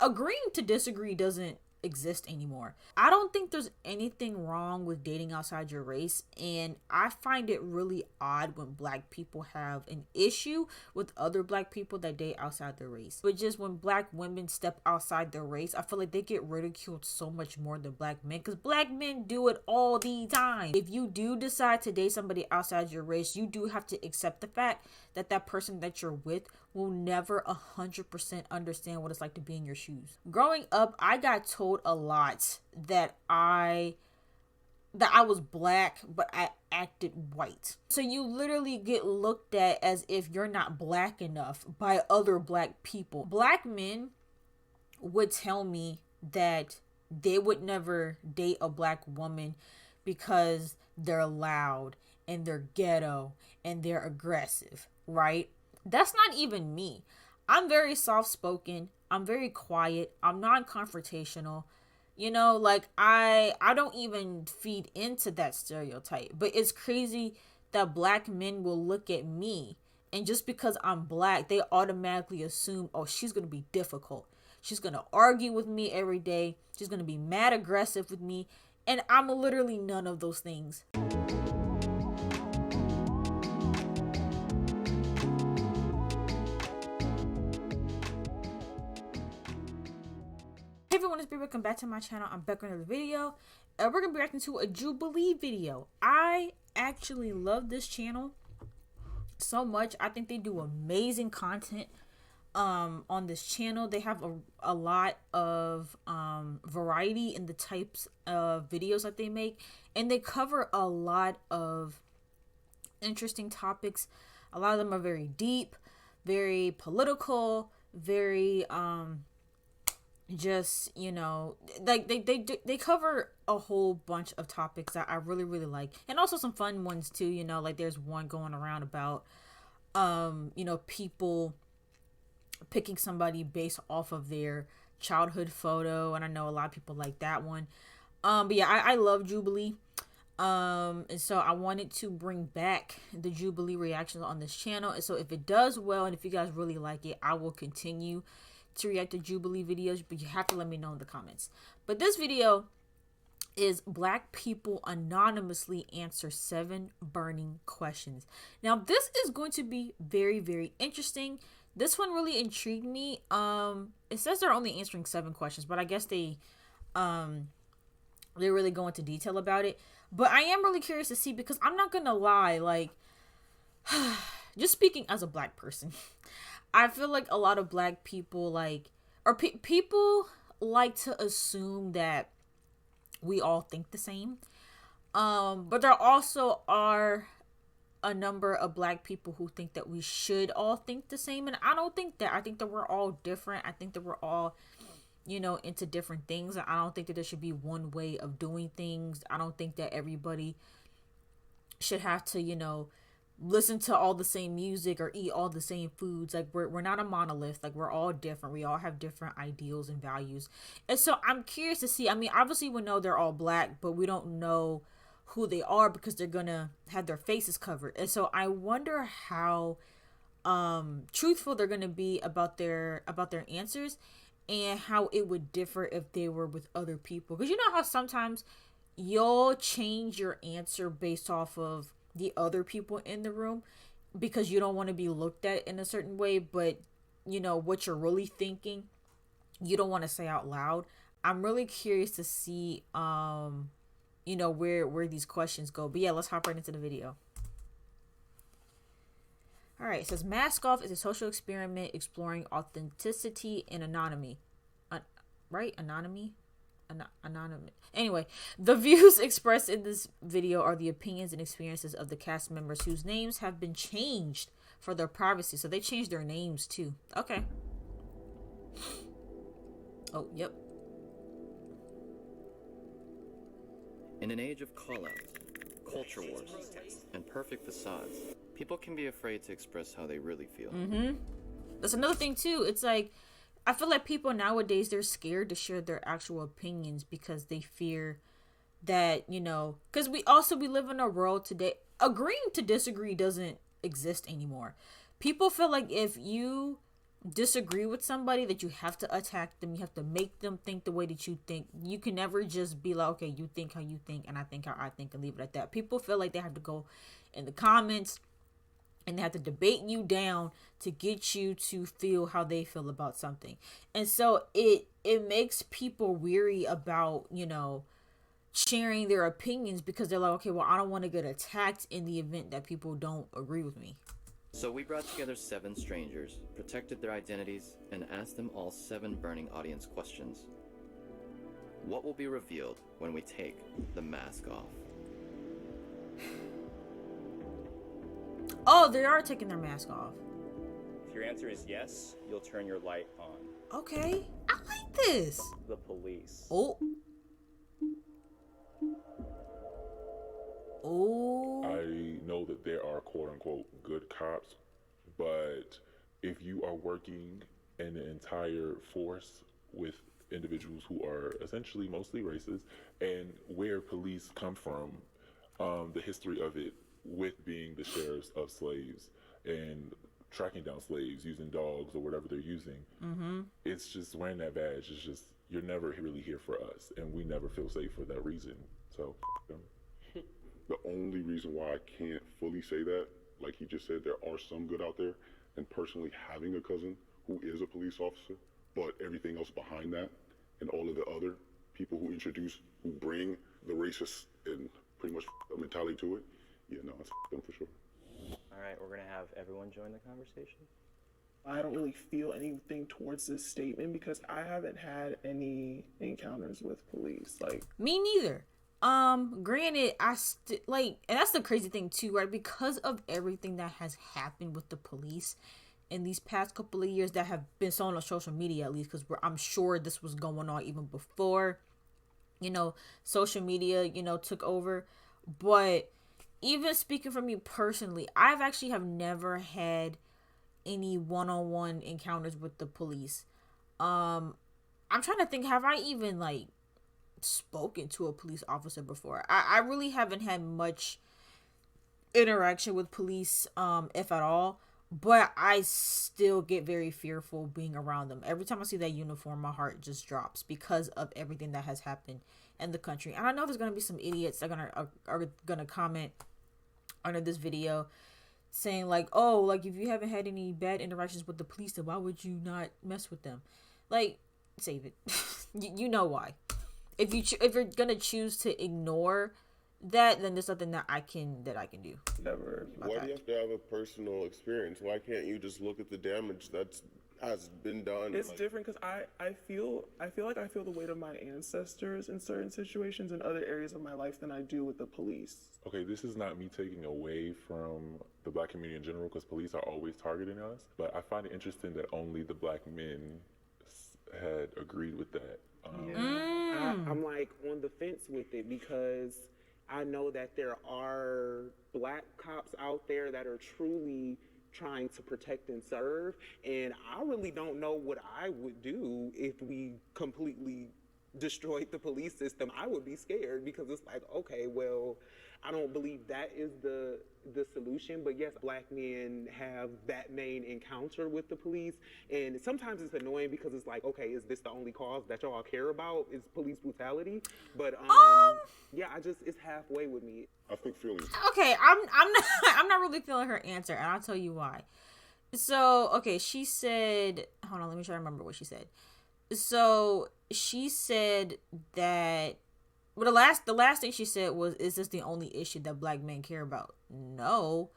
agreeing to disagree doesn't exist anymore. I don't think there's anything wrong with dating outside your race, and I find it really odd when black people have an issue with other black people that date outside their race. But just when black women step outside their race, I feel like they get ridiculed so much more than black men, because black men do it all the time. If you do decide to date somebody outside your race, you do have to accept the fact that that person that you're with will never 100% understand what it's like to be in your shoes. Growing up, I got told a lot that I was black, but I acted white. So you literally get looked at as if you're not black enough by other black people. Black men would tell me that they would never date a black woman because they're loud and they're ghetto and they're aggressive, right? That's not even me. I'm very soft-spoken. I'm very quiet. I'm non-confrontational. You know, like I don't even feed into that stereotype. But it's crazy that black men will look at me, and just because I'm black, they automatically assume, oh, she's going to be difficult. She's going to argue with me every day. She's going to be mad aggressive with me. And I'm literally none of those things. Hey everyone, it's Bree. Welcome back to my channel. I'm back with another video. We're going to be reacting to a Jubilee video. I actually love this channel so much. I think they do amazing content on this channel. They have a lot of variety in the types of videos that they make, and they cover a lot of interesting topics. A lot of them are very deep, very political, very just, you know, like they cover a whole bunch of topics that I really like, and also some fun ones too. You know, like there's one going around about you know, people picking somebody based off of their childhood photo, and I know a lot of people like that one. But yeah, I love Jubilee. And so I wanted to bring back the Jubilee reactions on this channel. And so if it does well, and if you guys really like it, I will continue to react to Jubilee videos, but you have to let me know in the comments. But this video is Black People Anonymously Answer 7 Burning Questions. Now this is going to be very interesting. This one really intrigued me. It says they're only answering 7 questions, but I guess they really go into detail about it. But I am really curious to see, because I'm not gonna lie, like just speaking as a black person, I feel like a lot of black people people like to assume that we all think the same. But there also are a number of black people who think that we should all think the same, and I don't think that. I think that we're all different. I think that we're all, you know, into different things. I don't think that there should be one way of doing things. I don't think that everybody should have to, you know, listen to all the same music or eat all the same foods. Like we're not a monolith. Like we're all different. We all have different ideals and values. And so I'm curious to see. I mean, obviously we know they're all black, but we don't know who they are because they're gonna have their faces covered. And so I wonder how truthful they're gonna be about their answers, and how it would differ if they were with other people. Because you know how sometimes you'll change your answer based off of the other people in the room because you don't want to be looked at in a certain way, but you know what you're really thinking you don't want to say out loud. I'm really curious to see you know, where these questions go. But yeah, let's hop right into the video. All right, it says Mask Off is a social experiment exploring authenticity and anonymity. Right? Anonymity? Anonymous. Anyway, the views expressed in this video are the opinions and experiences of the cast members whose names have been changed for their privacy. So they changed their names too. Okay. Oh, yep. In an age of call-outs, culture wars, and perfect facades, people can be afraid to express how they really feel. That's another thing too. It's like, I feel like people nowadays, they're scared to share their actual opinions because they fear that, you know, because we live in a world today, agreeing to disagree doesn't exist anymore. People feel like if you disagree with somebody that you have to attack them. You have to make them think the way that you think. You can never just be like, okay, you think how you think and I think how I think, and leave it at that. People feel like they have to go in the comments and they have to debate you down to get you to feel how they feel about something. And so it makes people weary about, sharing their opinions, because they're like, okay, well, I don't want to get attacked in the event that people don't agree with me. So we brought together 7 strangers, protected their identities, and asked them all 7 burning audience questions. What will be revealed when we take the mask off? Oh, they are taking their mask off. If your answer is yes, you'll turn your light on. Okay, I like this. The police. Oh. I know that there are quote-unquote good cops, but if you are working in an entire force with individuals who are essentially mostly racist, and where police come from, the history of it with being the sheriffs of slaves and tracking down slaves using dogs or whatever they're using, it's just wearing that badge. It's just, you're never really here for us, and we never feel safe for that reason. So, them. The only reason why I can't fully say that, like he just said, there are some good out there, and personally having a cousin who is a police officer, but everything else behind that, and all of the other people who bring the racist and pretty much mentality to it, yeah, no, it's them for sure. All right, we're gonna have everyone join the conversation. I don't really feel anything towards this statement because I haven't had any encounters with police. Like, me neither. Granted, and that's the crazy thing too, right? Because of everything that has happened with the police in these past couple of years that have been shown on social media, at least, because I'm sure this was going on even before, social media, took over. But even speaking for me personally, I've actually have never had any one-on-one encounters with the police. I'm trying to think, have I even spoken to a police officer before? I really haven't had much interaction with police, if at all, but I still get very fearful being around them. Every time I see that uniform, my heart just drops because of everything that has happened in the country. And I know there's gonna be some idiots that are gonna comment under this video saying if you haven't had any bad interactions with the police, then why would you not mess with them? Save it. you know why. If you're gonna choose to ignore that, then there's nothing that I can do. never. Why do you have to have a personal experience? Why can't you just look at the damage that has been done? It's different because I feel like I feel the weight of my ancestors in certain situations in other areas of my life than I do with the police. Okay, this is not me taking away from the black community in general, because police are always targeting us, but I find it interesting that only the black men had agreed with that. I'm on the fence with it because I know that there are black cops out there that are truly trying to protect and serve, and I really don't know what I would do if we completely destroyed the police system. I would be scared because it's okay, well, I don't believe that is the solution, but yes, black men have that main encounter with the police, and sometimes it's annoying because it's okay, is this the only cause that y'all care about, is police brutality? But yeah, it's halfway with me. I think feelings. Okay, I'm not really feeling her answer, and I'll tell you why. So, okay, she said, hold on, let me try to remember what she said. So, she said that, well, the last thing she said was, is this the only issue that black men care about? No.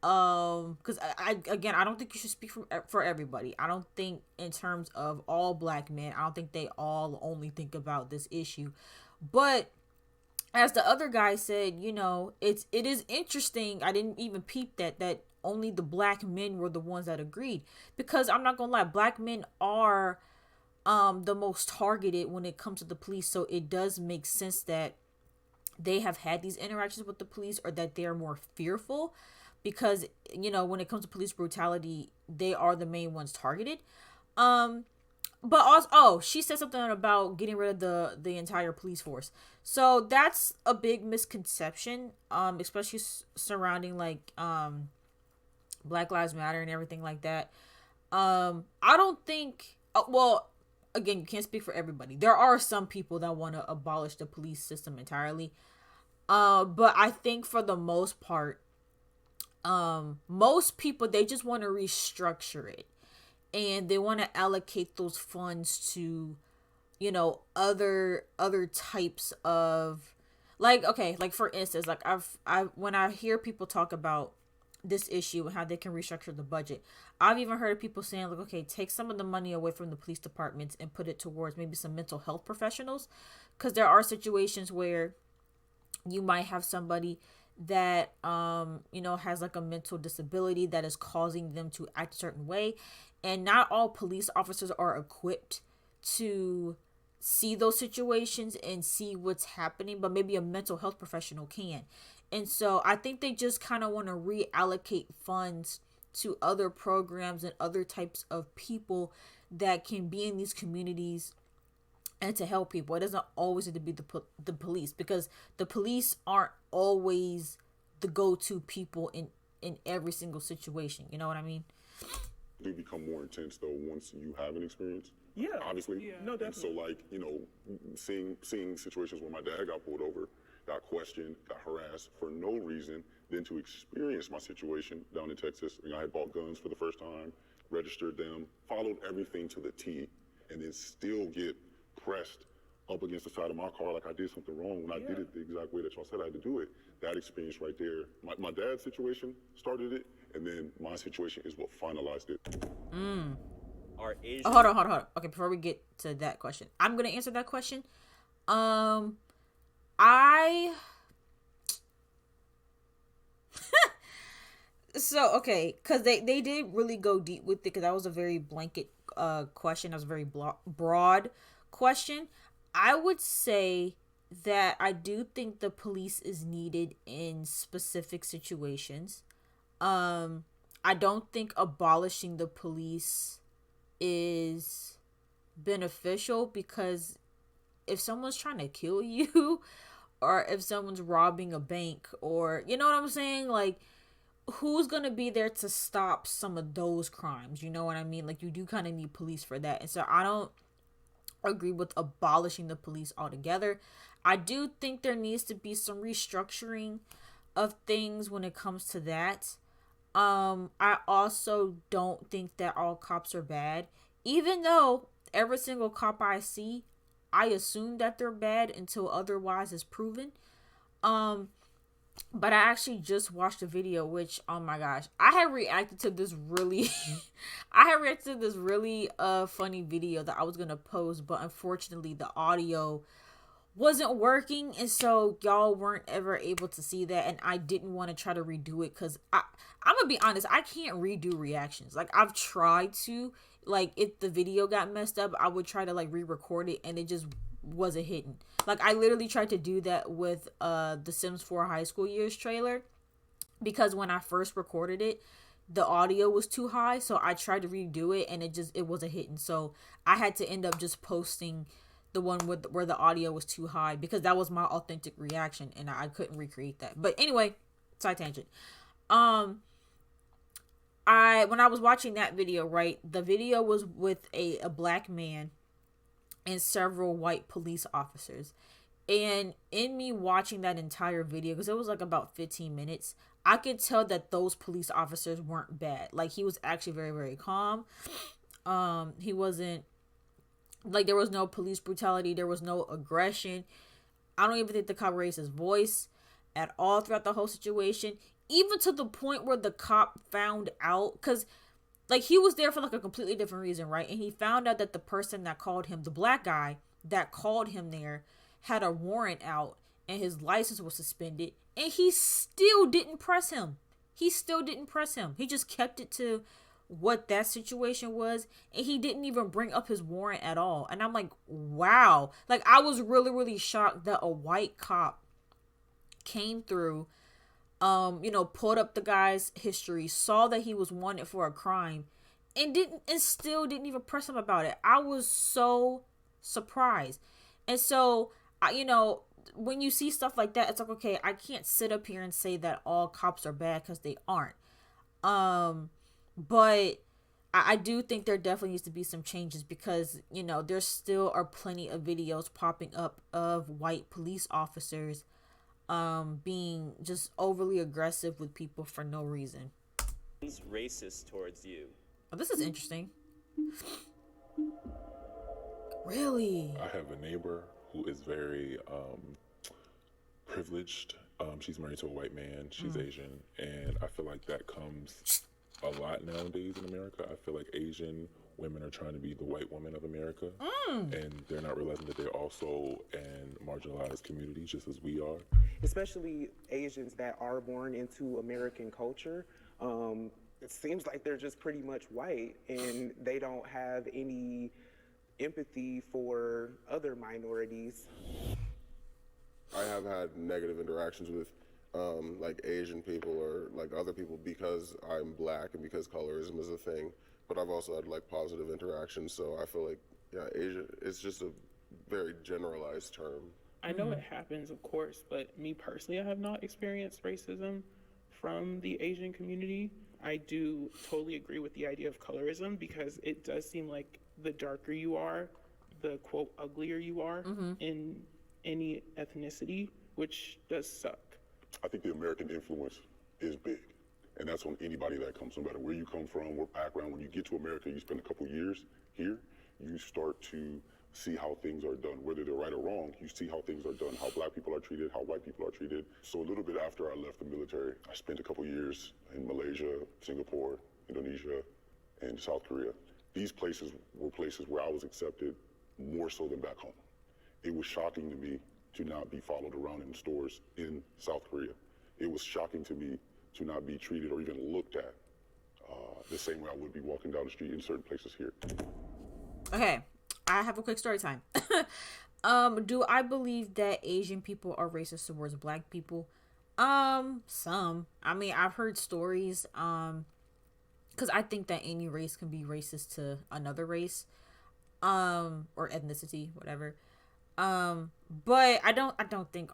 Because I don't think you should speak for everybody. I don't think in terms of all black men, I don't think they all only think about this issue. But as the other guy said, it is interesting. I didn't even peep that only the black men were the ones that agreed, because I'm not gonna lie, black men are the most targeted when it comes to the police. So it does make sense that they have had these interactions with the police, or that they're more fearful, because when it comes to police brutality, they are the main ones targeted. But also, she said something about getting rid of the entire police force. So that's a big misconception, especially surrounding Black Lives Matter and everything like that. I don't think, well, again, you can't speak for everybody. There are some people that want to abolish the police system entirely. But I think for the most part, most people, they just want to restructure it, and they want to allocate those funds to, other types of, like, okay, like for instance, like I when I hear people talk about this issue and how they can restructure the budget, I've even heard of people saying, like, okay, take some of the money away from the police departments and put it towards maybe some mental health professionals, because there are situations where you might have somebody that has like a mental disability that is causing them to act a certain way, and not all police officers are equipped to see those situations and see what's happening, but maybe a mental health professional can. And so I think they just kind of want to reallocate funds to other programs and other types of people that can be in these communities and to help people. It doesn't always have to be the police, because the police aren't always the go-to people in every single situation. You know what I mean? Do become more intense though once you have an experience. Yeah. Obviously. Yeah. No, definitely. And so, like, seeing situations where my dad got pulled over, got questioned, got harassed for no reason, then to experience my situation down in Texas. I had bought guns for the first time, registered them, followed everything to the T, and then still get pressed up against the side of my car like I did something wrong when I did it the exact way that y'all said I had to do it. That experience right there, my dad's situation started it, and then my situation is what finalized it. Are Asian... Oh, hold on. Okay, before we get to that question, I'm gonna answer that question. So, okay, because they did really go deep with it, because that was a very blanket question. That was a very broad question. I would say that I do think the police is needed in specific situations. I don't think abolishing the police is beneficial, because if someone's trying to kill you or if someone's robbing a bank, or you know what I'm saying, like, who's gonna be there to stop some of those crimes? You know what I mean? Like, you do kind of need police for that. And so I don't agree with abolishing the police altogether. I do think there needs to be some restructuring of things when it comes to that. I also don't think that all cops are bad, even though every single cop I see, I assume that they're bad until otherwise is proven. But I actually just watched a video, which, oh my gosh, I had reacted to this really funny video that I was gonna post, but unfortunately the audio wasn't working, and so y'all weren't ever able to see that, and I didn't want to try to redo it, because I'm gonna be honest, I can't redo reactions. Like, I've tried to, like, if the video got messed up, I would try to like re-record it, and it just wasn't hitting. Like, I literally tried to do that with the Sims 4 High School Years trailer, because when I first recorded it, the audio was too high, so I tried to redo it, and it wasn't hitting. So I had to end up just posting the one where the audio was too high, because that was my authentic reaction, and I couldn't recreate that. But anyway, side tangent. When I was watching that video, right, the video was with a black man and several white police officers. And in me watching that entire video, because it was like about 15 minutes, I could tell that those police officers weren't bad. Like, he was actually very, very calm. He wasn't, like, there was no police brutality. There was no aggression. I don't even think the cop raised his voice at all throughout the whole situation. Even to the point where the cop found out, because, like, he was there for, like, a completely different reason, right? And he found out that the person that called him, the black guy that called him there, had a warrant out, and his license was suspended, and he still didn't press him. He just kept it to what that situation was, and he didn't even bring up his warrant at all. And I'm like, wow. Like, I was really, really shocked that a white cop came through, pulled up the guy's history, saw that he was wanted for a crime, and still didn't even press him about it. I was so surprised. And so, when you see stuff like that, it's like, okay, I can't sit up here and say that all cops are bad, because they aren't. But I do think there definitely needs to be some changes because, there still are plenty of videos popping up of white police officers being just overly aggressive with people for no reason. He's racist towards you. Oh, this is interesting. Really? I have a neighbor who is very privileged. She's married to a white man. She's Asian, and I feel like that comes a lot nowadays in America. I feel like Asian women are trying to be the white woman of America, and they're not realizing that they're also in marginalized communities just as we are. Especially Asians that are born into American culture. It seems like they're just pretty much white and they don't have any empathy for other minorities. I have had negative interactions with like Asian people or like other people because I'm black and because colorism is a thing. But I've also had like positive interactions, so I feel like Asia it's just a very generalized term. I know it happens, of course, but me personally, I have not experienced racism from the Asian community. I do totally agree with the idea of colorism because it does seem like the darker you are, the quote uglier you are in any ethnicity, which does suck. I think the American influence is big. And that's on anybody that comes, no matter where you come from, what background. When you get to America, you spend a couple years here, you start to see how things are done, whether they're right or wrong. You see how things are done, how black people are treated, how white people are treated. So a little bit after I left the military, I spent a couple years in Malaysia, Singapore, Indonesia, and South Korea. These places were places where I was accepted more so than back home. It was shocking to me to not be followed around in stores in South Korea. It was shocking to me to not be treated or even looked at the same way I would be walking down the street in certain places here. Okay, I have a quick story time. Do I believe that Asian people are racist towards black people? Some. I mean, I've heard stories, because I think that any race can be racist to another race, or ethnicity, whatever. But I don't think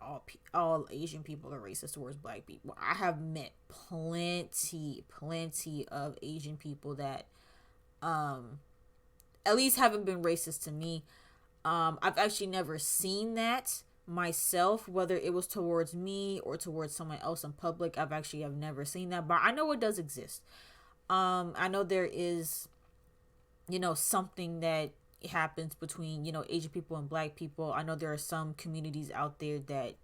all Asian people are racist towards black people. I have met plenty of Asian people that at least haven't been racist to me. I've actually never seen that myself, whether it was towards me or towards someone else in public. I've never seen that, but I know it does exist. I know there is, something that happens between, Asian people and black people. I know there are some communities out there that,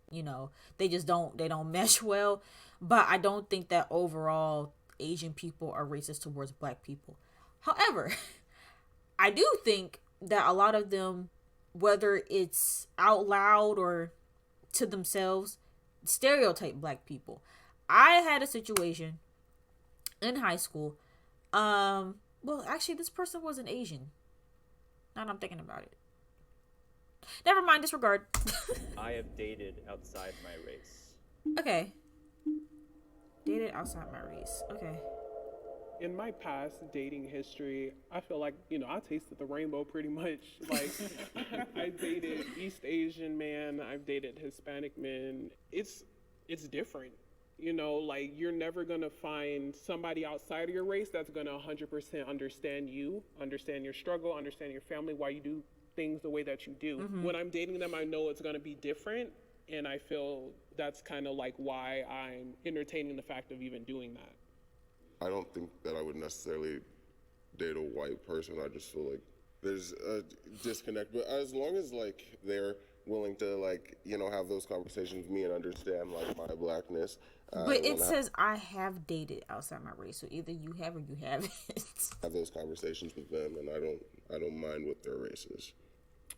they just don't mesh well, but I don't think that overall Asian people are racist towards black people. However, I do think that a lot of them, whether it's out loud or to themselves, stereotype black people. I had a situation in high school. Well, actually, this person wasn't Asian. Now that I'm thinking about it. Never mind, disregard. I have dated outside my race. Okay. Dated outside my race. Okay. In my past dating history, I feel like, I tasted the rainbow pretty much. Like, I dated East Asian men, I've dated Hispanic men. It's different. Like, you're never going to find somebody outside of your race that's going to 100% understand you, understand your struggle, understand your family, why you do things the way that you do. Mm-hmm. When I'm dating them, I know it's going to be different. And I feel that's kind of like why I'm entertaining the fact of even doing that. I don't think that I would necessarily date a white person. I just feel like there's a disconnect. But as long as like they're willing to like, have those conversations with me and understand like my blackness. But it says I have dated outside my race, so either you have or you haven't. Have those conversations with them, and I don't mind what their race is.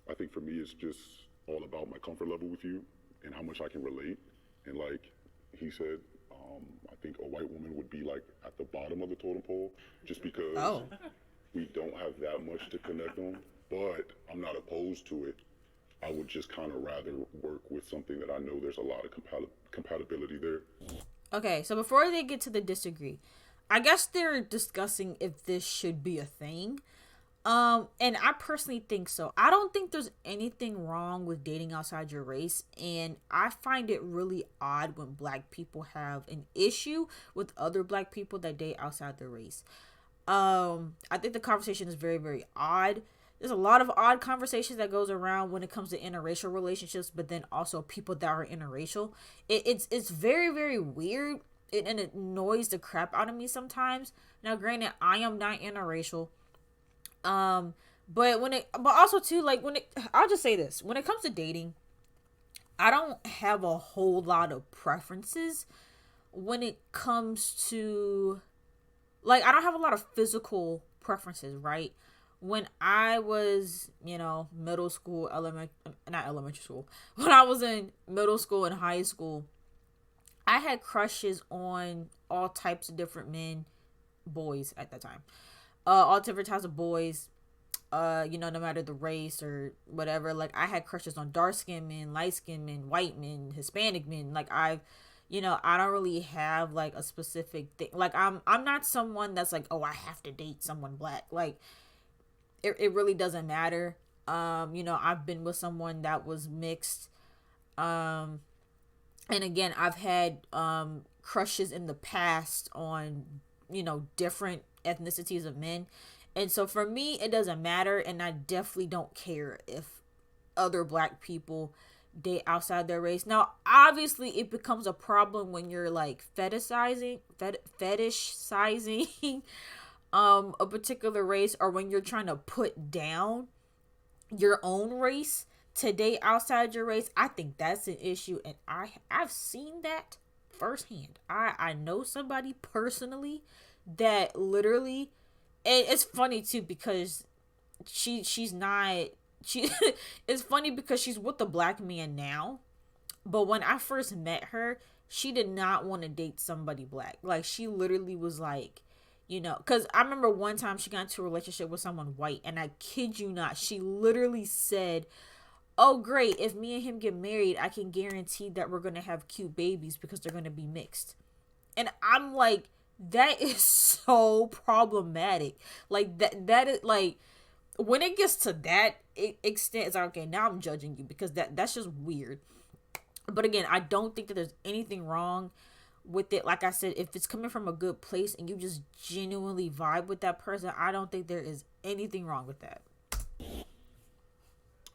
I think for me, it's just all about my comfort level with you and how much I can relate. And like he said, I think a white woman would be like at the bottom of the totem pole just because we don't have that much to connect on. But I'm not opposed to it. I would just kind of rather work with something that I know there's a lot of compatibility there. Okay, so before they get to the disagree, I guess they're discussing if this should be a thing. And I personally think so. I don't think there's anything wrong with dating outside your race, and I find it really odd when black people have an issue with other black people that date outside their race. I think the conversation is very, very odd. There's a lot of odd conversations that goes around when it comes to interracial relationships, but then also people that are interracial. It's very, very weird, and it annoys the crap out of me sometimes. Now, granted, I am not interracial, but also too, like, I'll just say this: when it comes to dating, I don't have a whole lot of preferences when it comes to, like, I don't have a lot of physical preferences, right? When I was, middle school, not elementary school, when I was in middle school and high school, I had crushes on all types of different men, boys at that time. All different types of boys, no matter the race or whatever. Like, I had crushes on dark skinned men, light skinned men, white men, Hispanic men. Like, I don't really have like a specific thing. Like, I'm not someone that's like, oh, I have to date someone black. Like, it really doesn't matter. I've been with someone that was mixed. And again, I've had crushes in the past on, different ethnicities of men. And so for me, it doesn't matter. And I definitely don't care if other black people date outside their race. Now, obviously, it becomes a problem when you're like fetishizing a particular race, or when you're trying to put down your own race to date outside your race. I think that's an issue, and I've seen that firsthand. I know somebody personally that literally, and it's funny too because she's not she it's funny because she's with a black man now, but when I first met her, she did not want to date somebody black. Like, she literally was like, because I remember one time she got into a relationship with someone white, and I kid you not, she literally said, oh great, if me and him get married, I can guarantee that we're gonna have cute babies because they're gonna be mixed. And I'm like, that is so problematic. Like, that is like, when it gets to that extent, it's like, okay, now I'm judging you, because that's just weird. But again, I don't think that there's anything wrong with it. Like I said, if it's coming from a good place and you just genuinely vibe with that person, I don't think there is anything wrong with that.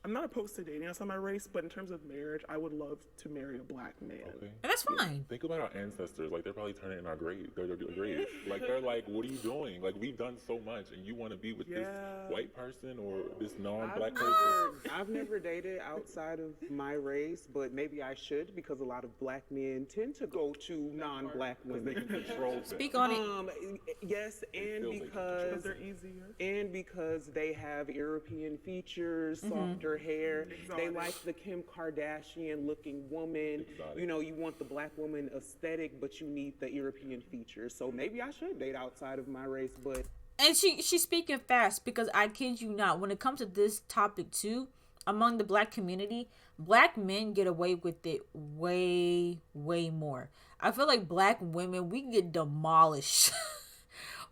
I'm not opposed to dating outside my race, but in terms of marriage, I would love to marry a black man. Okay. And that's fine. Think about our ancestors. Like, they're probably turning in our grave. They're graves. Like, they're like, what are you doing? Like, we've done so much, and you want to be with this white person or this non-black person? I've never dated outside of my race, but maybe I should, because a lot of black men tend to go to non-black women. They can control them. Speak on it. Yes, and because they're easier, and because they have European features, softer hair. They like the Kim Kardashian looking woman. Exotic. You want the black woman aesthetic, but you need the European features. So maybe I should date outside of my race, but. And she's speaking fast, because I kid you not, when it comes to this topic too, among the black community, black men get away with it way, way more. I feel like black women, we get demolished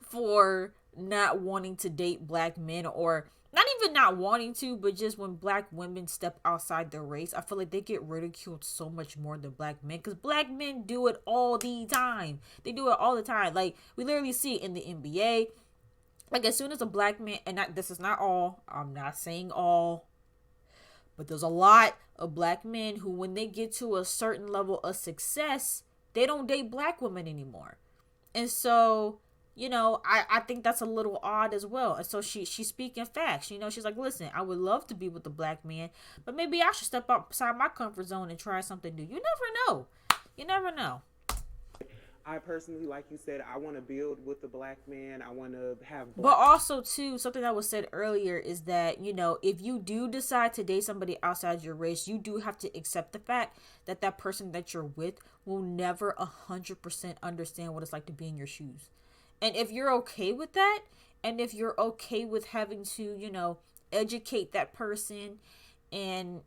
for not wanting to date black men, or not even not wanting to, but just when black women step outside their race, I feel like they get ridiculed so much more than black men, because black men do it all the time. They do it all the time. Like, we literally see it in the NBA. Like, as soon as a black man, and this is not all, I'm not saying all, but there's a lot of black men who, when they get to a certain level of success, they don't date black women anymore. And so, I think that's a little odd as well. And so she's speaking facts. She's like, listen, I would love to be with a black man, but maybe I should step outside my comfort zone and try something new. You never know. I personally, like you said, I want to build with the black man. I want to have. But also, too, something that was said earlier is that, if you do decide to date somebody outside your race, you do have to accept the fact that that person that you're with will never 100% understand what it's like to be in your shoes. And if you're okay with that, and if you're okay with having to, educate that person and,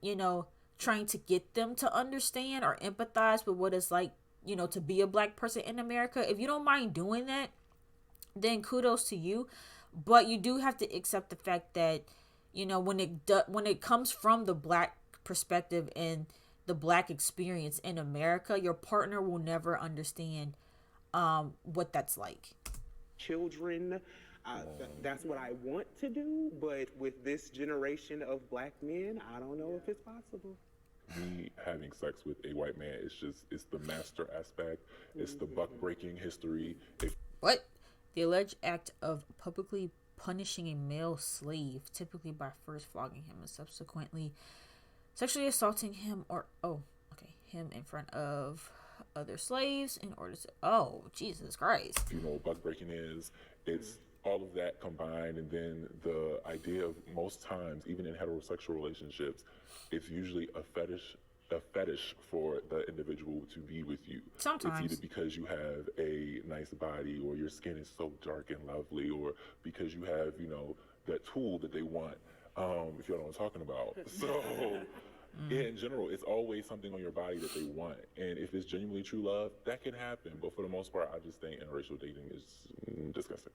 trying to get them to understand or empathize with what it's like, to be a black person in America, if you don't mind doing that, then kudos to you. But you do have to accept the fact that, when it comes from the black perspective and the black experience in America, your partner will never understand what that's like. Children. That's what I want to do, but with this generation of black men, I don't know if it's possible. Me having sex with a white man is just, it's the master aspect. It's the buck breaking history. What? The alleged act of publicly punishing a male slave, typically by first flogging him and subsequently sexually assaulting him him in front of other slaves in order to, oh, Jesus Christ. You know, buck breaking is, it's all of that combined, and then the idea of, most times, even in heterosexual relationships, it's usually a fetish for the individual to be with you. Sometimes. It's either because you have a nice body, or your skin is so dark and lovely, or because you have, you know, that tool that they want, if you know what I'm talking about. So, in general, it's always something on your body that they want. And if it's genuinely true love, that can happen. But for the most part, I just think interracial dating is disgusting.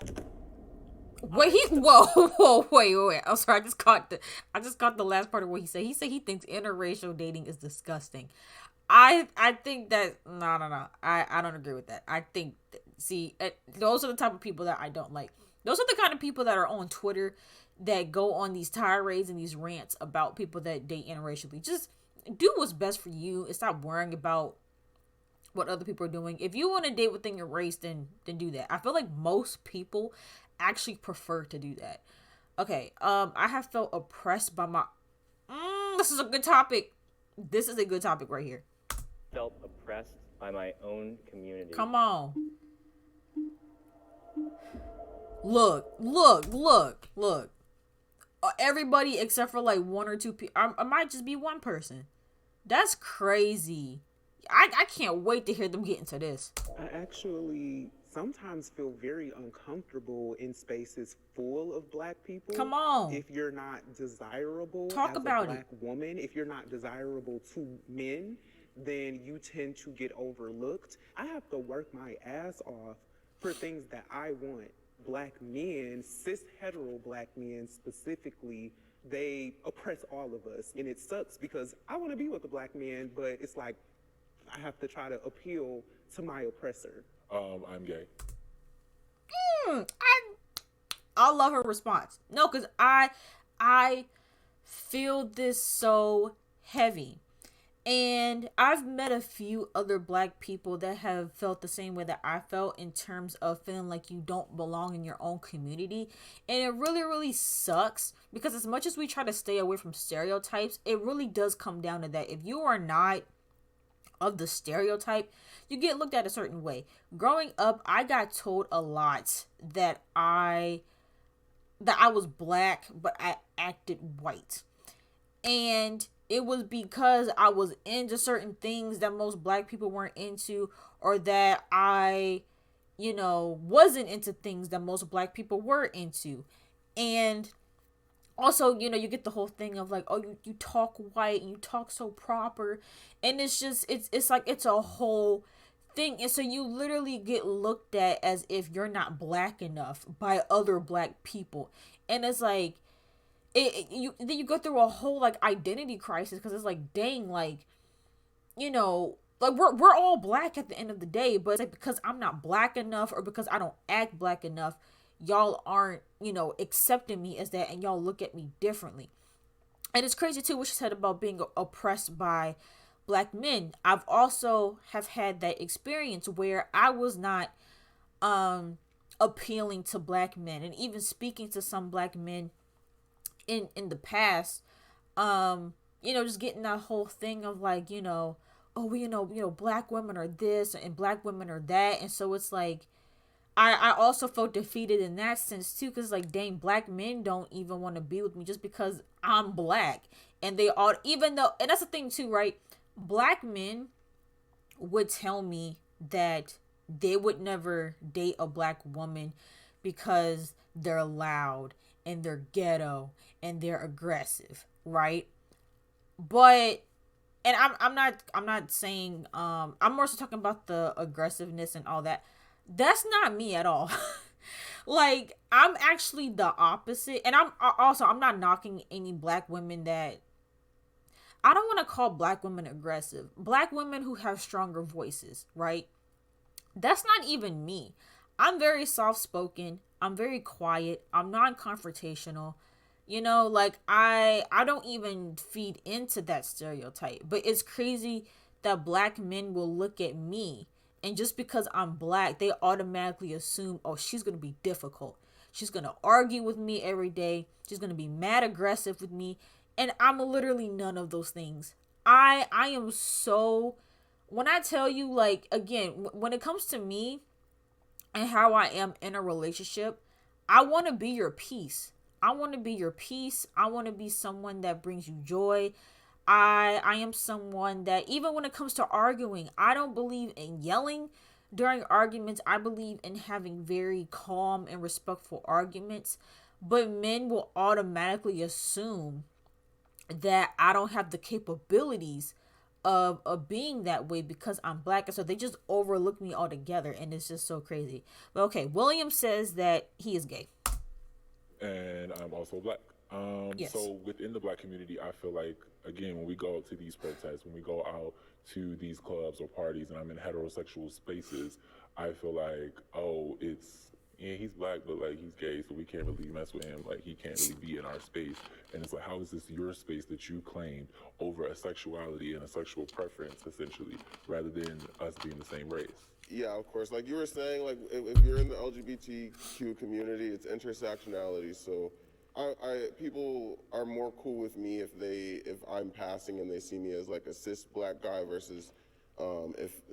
Wait, wait. I'm sorry, I just caught the last part of what he said. He said he thinks interracial dating is disgusting. I think that no. I don't agree with that. I think those are the type of people that I don't like. Those are the kind of people that are on Twitter that go on these tirades and these rants about people that date interracially. Just do what's best for you and stop worrying about what other people are doing. If you want to date within your race, then do that. I feel like most people actually prefer to do that. Okay, I have felt oppressed by my this is a good topic. This is a good topic right here. Felt oppressed by my own community. Come on. Look. Everybody except for like one or two people. I might just be one person. That's crazy. I can't wait to hear them get into this. I actually sometimes feel very uncomfortable in spaces full of black people. Come on. If you're not desirable Talk as about a black woman, if you're not desirable to men, then you tend to get overlooked. I have to work my ass off for things that I want. Black men, cis hetero black men specifically, they oppress all of us. And it sucks because I want to be with a black man, but it's like I have to try to appeal to my oppressor. I'm gay. I love her response. No, because I feel this so heavy. And I've met a few other black people that have felt the same way that I felt in terms of feeling like you don't belong in your own community. And it really, really sucks because as much as we try to stay away from stereotypes, it really does come down to that. If you are not of the stereotype, you get looked at a certain way. Growing up, I got told a lot that I was black, but I acted white. And it was because I was into certain things that most black people weren't into, or that I, wasn't into things that most black people were into. And also, you get the whole thing of like, oh, you talk white and you talk so proper. And it's just, it's like, it's a whole thing. And so you literally get looked at as if you're not black enough by other black people. And it's like, then you go through a whole like identity crisis because it's like, dang, like, like we're all black at the end of the day, but it's like because I'm not black enough or because I don't act black enough, y'all aren't, accepting me as that, and y'all look at me differently. And it's crazy too what she said about being oppressed by black men. I've also have had that experience where I was not appealing to black men, and even speaking to some black men in the past, just getting that whole thing of like, oh, black women are this and black women are that. And so it's like, I also felt defeated in that sense too, because like, dang, black men don't even want to be with me just because I'm black. And they all, even though, and that's the thing too, right? Black men would tell me that they would never date a black woman because they're loud and they're ghetto and they're aggressive, right? But, and I'm not saying, I'm more so talking about the aggressiveness and all that. That's not me at all. Like, I'm actually the opposite. And I'm not knocking any black women that, I don't want to call black women aggressive. Black women who have stronger voices, right? That's not even me. I'm very soft-spoken. I'm very quiet. I'm non-confrontational. You know, like I don't even feed into that stereotype. But it's crazy that black men will look at me, and just because I'm black, they automatically assume, oh, she's going to be difficult. She's going to argue with me every day. She's going to be mad aggressive with me. And I'm literally none of those things. I am so, when I tell you, like, again, when it comes to me and how I am in a relationship, I want to be your peace. I want to be your peace. I want to be someone that brings you joy. I am someone that, even when it comes to arguing, I don't believe in yelling during arguments. I believe in having very calm and respectful arguments. But men will automatically assume that I don't have the capabilities of being that way because I'm black, and so they just overlook me altogether, and it's just so crazy. But okay, William says that he is gay. And I'm also black. Yes. So within the black community, I feel like, again, when we go out to these protests, when we go out to these clubs or parties, and I'm in heterosexual spaces, I feel like, oh, yeah, he's black, but like he's gay, so we can't really mess with him. Like he can't really be in our space. And it's like, how is this your space that you claimed over a sexuality and a sexual preference, essentially, rather than us being the same race? Yeah, of course. Like you were saying, like if you're in the LGBTQ community, it's intersectionality. So, people are more cool with me if I'm passing and they see me as like a cis black guy versus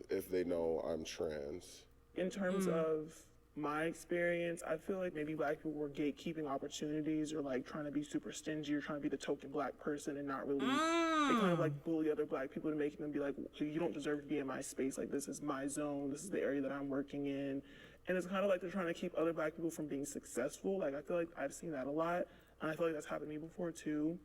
if they know I'm trans. In terms of my experience, I feel like maybe black people were gatekeeping opportunities or like trying to be super stingy or trying to be the token black person and not really, they kind of like bully other black people to making them be like, you don't deserve to be in my space. Like, this is my zone. This is the area that I'm working in. And it's kind of like they're trying to keep other black people from being successful. Like, I feel like I've seen that a lot. And I feel like that's happened to me before too.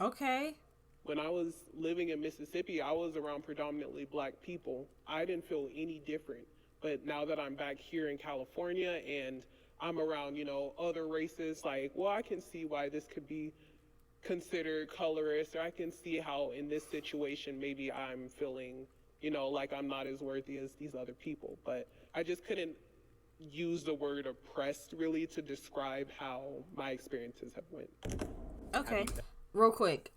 Okay. When I was living in Mississippi, I was around predominantly black people. I didn't feel any different. But now that I'm back here in California and I'm around, other races, like, well, I can see why this could be considered colorist, or I can see how in this situation maybe I'm feeling, like I'm not as worthy as these other people. But I just couldn't use the word oppressed really to describe how my experiences have went. Okay. Real quick.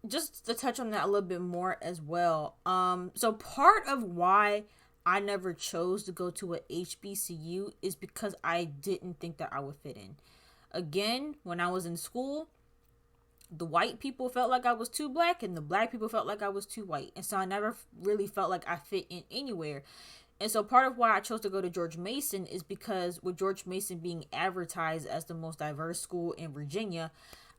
Just to touch on that a little bit more as well. So part of why I never chose to go to a HBCU is because I didn't think that I would fit in. Again, when I was in school, the white people felt like I was too black and the black people felt like I was too white. And so I never really felt like I fit in anywhere. And so part of why I chose to go to George Mason is because with George Mason being advertised as the most diverse school in Virginia,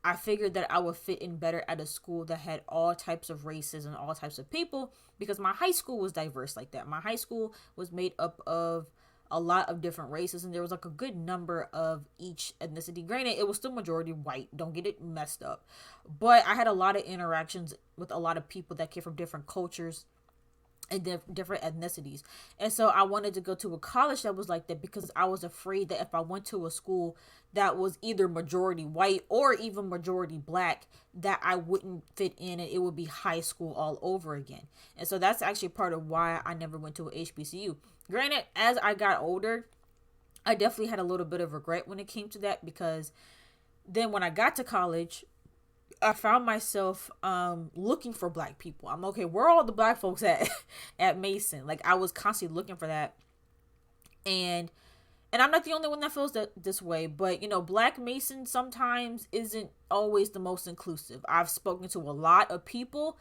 I figured that I would fit in better at a school that had all types of races and all types of people, because my high school was diverse like that. My high school was made up of a lot of different races, and there was like a good number of each ethnicity. Granted, it was still majority white, don't get it messed up, but I had a lot of interactions with a lot of people that came from different cultures and different ethnicities. And so I wanted to go to a college that was like that because I was afraid that if I went to a school that was either majority white or even majority black, that I wouldn't fit in and it would be high school all over again. And so that's actually part of why I never went to a HBCU. Granted, as I got older, I definitely had a little bit of regret when it came to that, because then when I got to college, I found myself looking for black people. I'm okay, where are all the black folks at Mason? Like, I was constantly looking for that. And I'm not the only one that feels this way, but Black Mason sometimes isn't always the most inclusive. I've spoken to a lot of people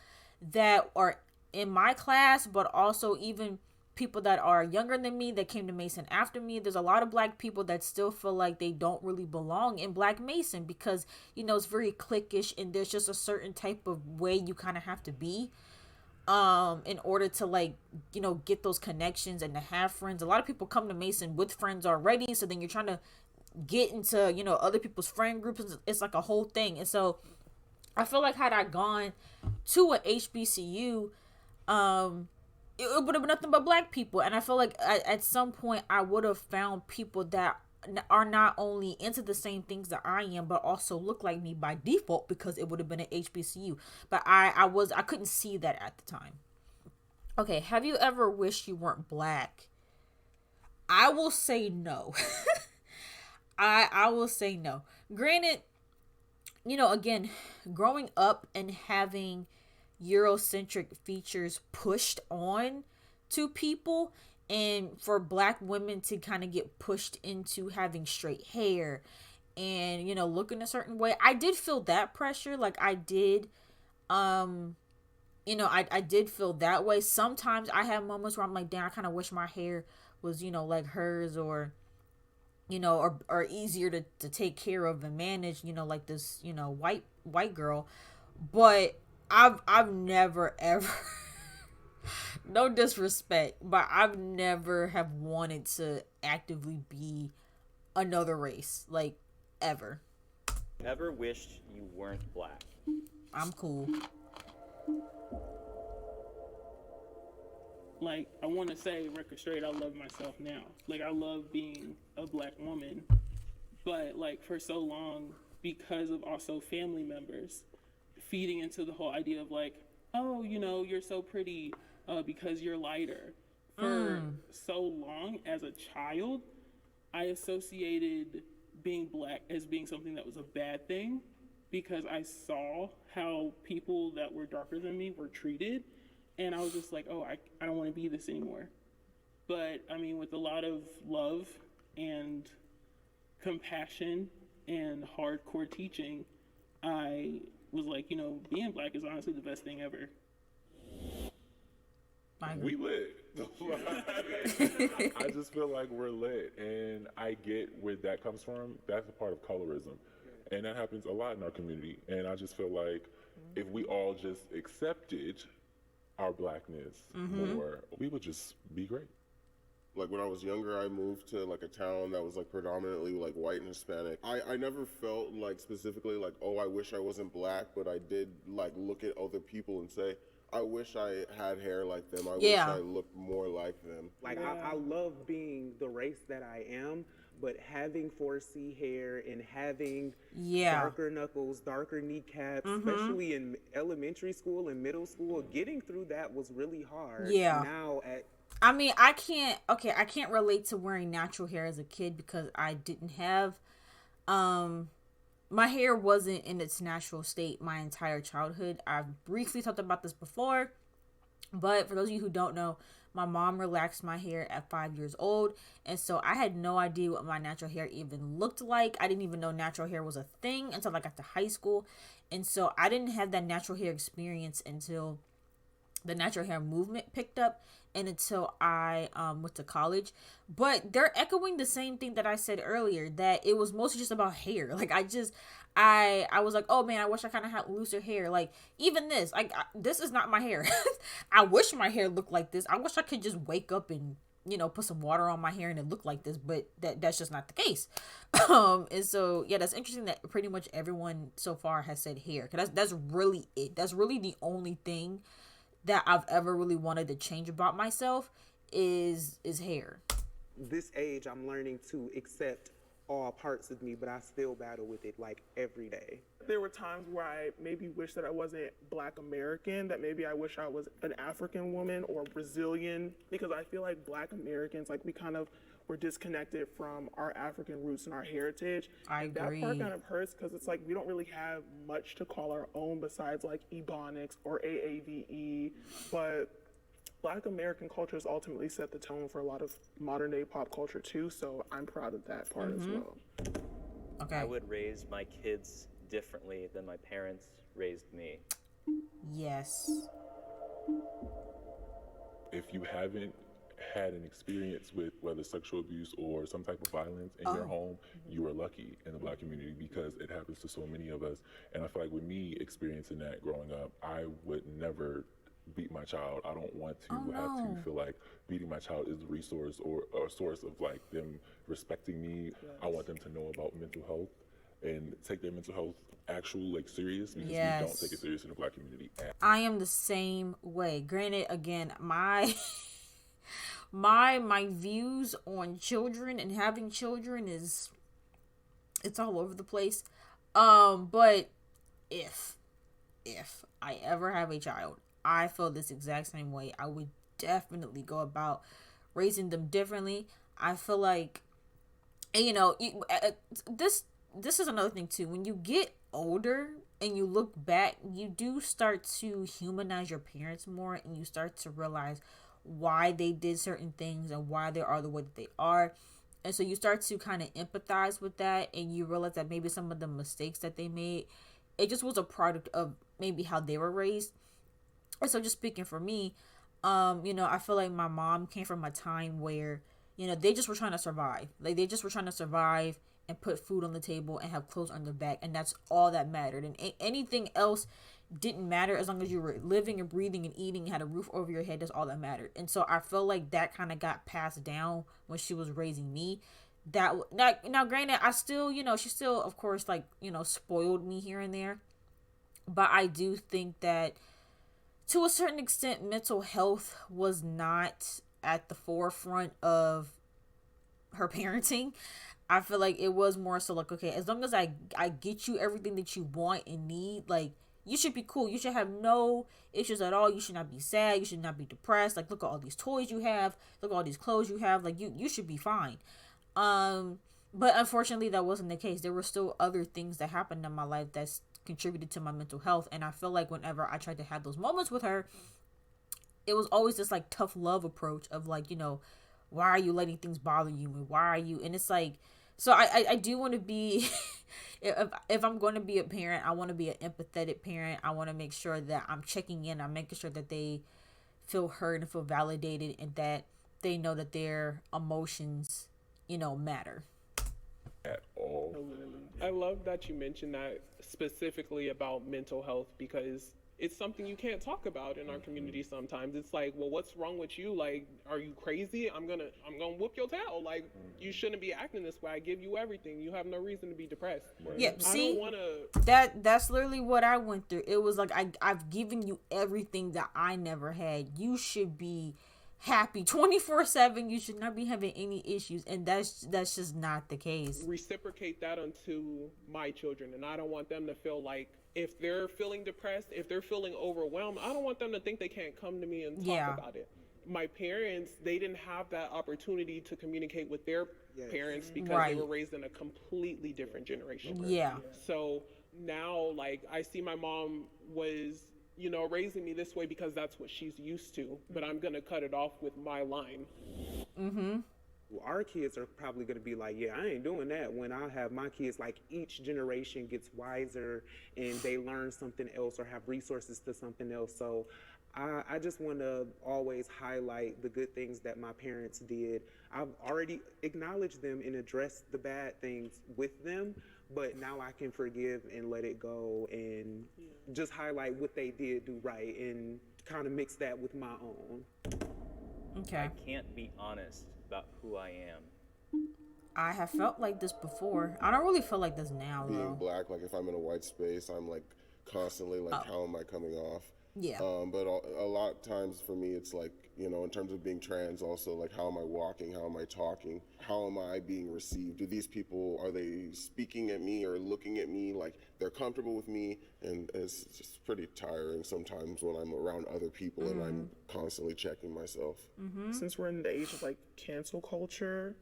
that are in my class, but also even people that are younger than me that came to Mason after me. There's a lot of black people that still feel like they don't really belong in Black Mason because it's very cliquish, and there's just a certain type of way you kind of have to be in order to get those connections and to have friends. A lot of people come to Mason with friends already, so then you're trying to get into other people's friend groups. It's like a whole thing. And so I feel like had I gone to a HBCU, it would have been nothing but black people. And I feel like at some point I would have found people that are not only into the same things that I am, but also look like me by default, because it would have been an HBCU. But I couldn't see that at the time. Okay, have you ever wished you weren't black? I will say no. I will say no. Granted, again, growing up and having Eurocentric features pushed on to people, and for black women to kind of get pushed into having straight hair and looking a certain way, I did feel that pressure. Like I did, I did feel that way. Sometimes I have moments where I'm like, damn, I kind of wish my hair was like hers, or or easier to take care of and manage, like this, white girl. But I've never ever no disrespect, but I've never have wanted to actively be another race, like, ever. Ever wished you weren't black? I'm cool. Like, I want to say, record straight, I love myself now. Like, I love being a black woman. But, like, for so long, because of also family members feeding into the whole idea of, like, oh, you're so pretty because you're lighter. For so long, as a child, I associated being black as being something that was a bad thing, because I saw how people that were darker than me were treated. And I was just like, oh, I don't want to be this anymore. But, I mean, with a lot of love and compassion and hardcore teaching, I was like, being black is honestly the best thing ever. We lit. I just feel like we're lit, and I get where that comes from. That's a part of colorism, and that happens a lot in our community. And I just feel like if we all just accepted our blackness more, we would just be great. Like when I was younger, I moved to like a town that was like predominantly like white and Hispanic. I never felt like specifically like, oh, I wish I wasn't black, but I did like look at other people and say, I wish I had hair like them. I wish I looked more like them. Like, I love being the race that I am, but having 4C hair and having darker knuckles, darker kneecaps, especially in elementary school and middle school, getting through that was really hard. Yeah. Now I mean, I can't relate to wearing natural hair as a kid because I didn't have, my hair wasn't in its natural state my entire childhood. I've briefly talked about this before, but for those of you who don't know, my mom relaxed my hair at 5 years old, and so I had no idea what my natural hair even looked like. I didn't even know natural hair was a thing until I got to high school, and so I didn't have that natural hair experience until the natural hair movement picked up and until I went to college. But they're echoing the same thing that I said earlier, that it was mostly just about hair. Like I was like, oh man, I wish I kind of had looser hair. Like even this, this is not my hair. I wish my hair looked like this. I wish I could just wake up and put some water on my hair and it looked like this, but that's just not the case. And so yeah, that's interesting that pretty much everyone so far has said hair, because that's really it. That's really the only thing that I've ever really wanted to change about myself is hair. This age, I'm learning to accept all parts of me, but I still battle with it like every day. There were times where I maybe wish that I wasn't Black American, that maybe I wish I was an African woman or Brazilian, because I feel like Black Americans, like we kind of were disconnected from our African roots and our heritage. I agree. That part kind of hurts because it's like we don't really have much to call our own besides like Ebonics or AAVE, but Black American culture has ultimately set the tone for a lot of modern day pop culture too, so I'm proud of that part as well. Okay. I would raise my kids differently than my parents raised me. Yes. If you haven't had an experience with whether sexual abuse or some type of violence in your home, you are lucky in the Black community, because it happens to so many of us. And I feel like with me experiencing that growing up, I would never beat my child. I don't want to have to feel like beating my child is a resource or a source of like them respecting me. Yes. I want them to know about mental health and take their mental health actual like serious, because we don't take it serious in the Black community. I am the same way. Granted, again, my my views on children and having children it's all over the place. But if I ever have a child, I feel this exact same way. I would definitely go about raising them differently. I feel like, and this is another thing too. When you get older and you look back, you do start to humanize your parents more, and you start to realize why they did certain things and why they are the way that they are. And so you start to kind of empathize with that, and you realize that maybe some of the mistakes that they made, it just was a product of maybe how they were raised. And so just speaking for me, I feel like my mom came from a time where, they just were trying to survive. Like, they just were trying to survive and put food on the table and have clothes on their back, and that's all that mattered. And anything else didn't matter as long as you were living and breathing and eating and had a roof over your head. That's all that mattered. And so I feel like that kind of got passed down when she was raising me. That now granted, I still, she still, of course, like, spoiled me here and there, but I do think that to a certain extent mental health was not at the forefront of her parenting. I feel like it was more so like, okay, as long as I get you everything that you want and need, like, you should be cool. You should have no issues at all. You should not be sad. You should not be depressed. Like, look at all these toys you have. Look at all these clothes you have. Like, you should be fine. But unfortunately, that wasn't the case. There were still other things that happened in my life that's contributed to my mental health. And I feel like whenever I tried to have those moments with her, it was always this, like, tough love approach of, like, why are you letting things bother you? And why are you? And it's like, so I do want to be, if I'm going to be a parent, I want to be an empathetic parent. I want to make sure that I'm checking in. I'm making sure that they feel heard and feel validated, and that they know that their emotions, matter. At all. I love that you mentioned that specifically about mental health, because it's something you can't talk about in our community sometimes. It's like, well, what's wrong with you? Like, are you crazy? I'm gonna whoop your tail. Like, you shouldn't be acting this way. I give you everything. You have no reason to be depressed. Yeah, see, I don't wanna... that's literally what I went through. It was like, I've given you everything that I never had. You should be happy 24/7. You should not be having any issues, and that's just not the case. Reciprocate that onto my children, and I don't want them to feel like, if they're feeling depressed, if they're feeling overwhelmed, I don't want them to think they can't come to me and talk about it. My parents, they didn't have that opportunity to communicate with their parents because they were raised in a completely different generation. Yeah. So now, like, I see my mom was, raising me this way because that's what she's used to, but I'm going to cut it off with my line. Mm-hmm. Well, our kids are probably going to be like, yeah, I ain't doing that. When I have my kids, like, each generation gets wiser and they learn something else or have resources to something else. So I just want to always highlight the good things that my parents did. I've already acknowledged them and addressed the bad things with them, but now I can forgive and let it go and just highlight what they did do right and kind of mix that with my own. Okay. I can't be honest about who I am. I have felt like this before. I don't really feel like this now, though. Being black, like if I'm in a white space, I'm like constantly like, how am I coming off? Yeah. But a lot of times for me, it's like, in terms of being trans, also like, how am I walking? How am I talking? How am I being received? Do these people, are they speaking at me or looking at me like they're comfortable with me? And it's just pretty tiring sometimes when I'm around other people and I'm constantly checking myself. Mm-hmm. Since we're in the age of like cancel culture,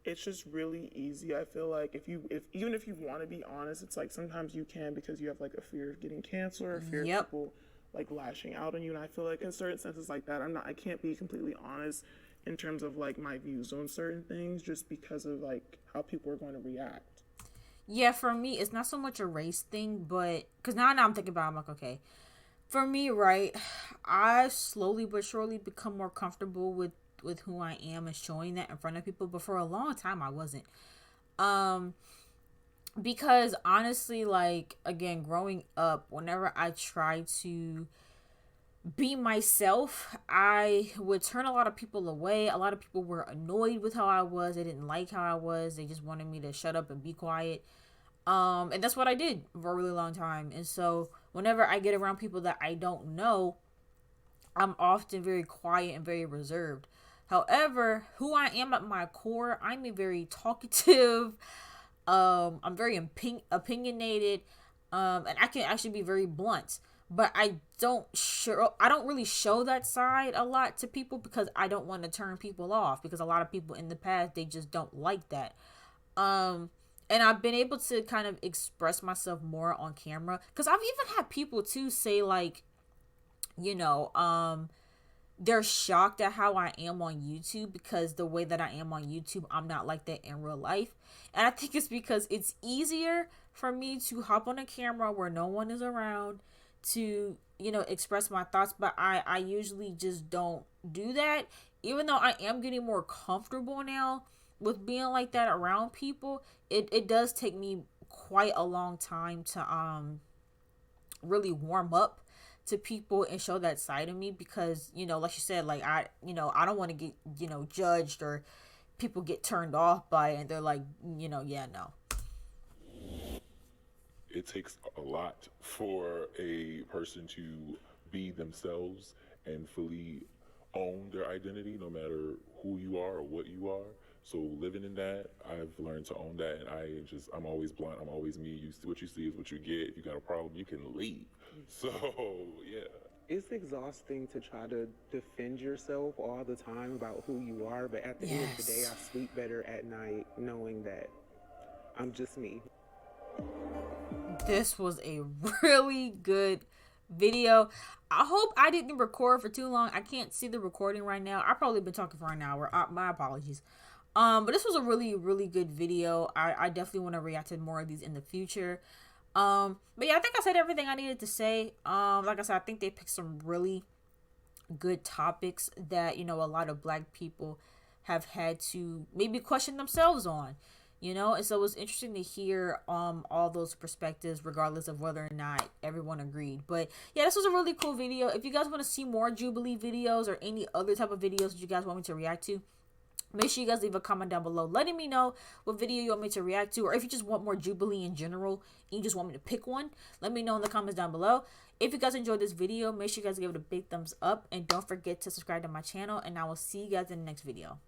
it's just really easy. I feel like if even if you want to be honest, it's like sometimes you can because you have like a fear of getting canceled or fear of people like lashing out on you. And I feel like in certain senses like that, I can't be completely honest in terms of like my views on certain things just because of like how people are going to react. Yeah, for me, it's not so much a race thing, but because now I'm thinking about it, I'm like, okay, for me, right, I slowly but surely become more comfortable with who I am and showing that in front of people, but for a long time I wasn't. Because honestly, like, again, growing up, whenever I tried to be myself, I would turn a lot of people away. A lot of people were annoyed with how I was. They didn't like how I was. They just wanted me to shut up and be quiet. And that's what I did for a really long time. And so whenever I get around people that I don't know, I'm often very quiet and very reserved. However, who I am at my core, I'm a very talkative, I'm very opinionated, and I can actually be very blunt. but I don't really show that side a lot to people because I don't want to turn people off, because a lot of people in the past, they just don't like that. And I've been able to kind of express myself more on camera, because I've even had people too say like, you know, they're shocked at how I am on YouTube, because the way that I am on YouTube, I'm not like that in real life. And I think it's because it's easier for me to hop on a camera where no one is around to, you know, express my thoughts. But I usually just don't do that, even though I am getting more comfortable now with being like that around people. It does take me quite a long time to really warm up to people and show that side of me, because, you know, like you said, like I don't want to get, you know, judged, or people get turned off by it and they're like, you know, yeah, no. It takes a lot for a person to be themselves and fully own their identity, no matter who you are or what you are. So living in that, I've learned to own that, and I'm always blunt. I'm always me. What you see is what you get. If you got a problem, you can leave. So yeah. It's exhausting to try to defend yourself all the time about who you are, but at the end of the day, I sleep better at night knowing that I'm just me. This was a really good video. I hope I didn't record for too long. I can't see the recording right now. I've probably been talking for an hour. My apologies. But this was a really, really good video. I definitely want to react to more of these in the future. But yeah, I think I said everything I needed to say. Like I said, I think they picked some really good topics that, you know, a lot of Black people have had to maybe question themselves on, you know. And so it was interesting to hear all those perspectives, regardless of whether or not everyone agreed. But yeah, this was a really cool video. If you guys want to see more Jubilee videos or any other type of videos that you guys want me to react to, make sure you guys leave a comment down below letting me know what video you want me to react to, or if you just want more Jubilee in general and you just want me to pick one, let me know in the comments down below. If you guys enjoyed this video, make sure you guys give it a big thumbs up, and don't forget to subscribe to my channel, and I will see you guys in the next video.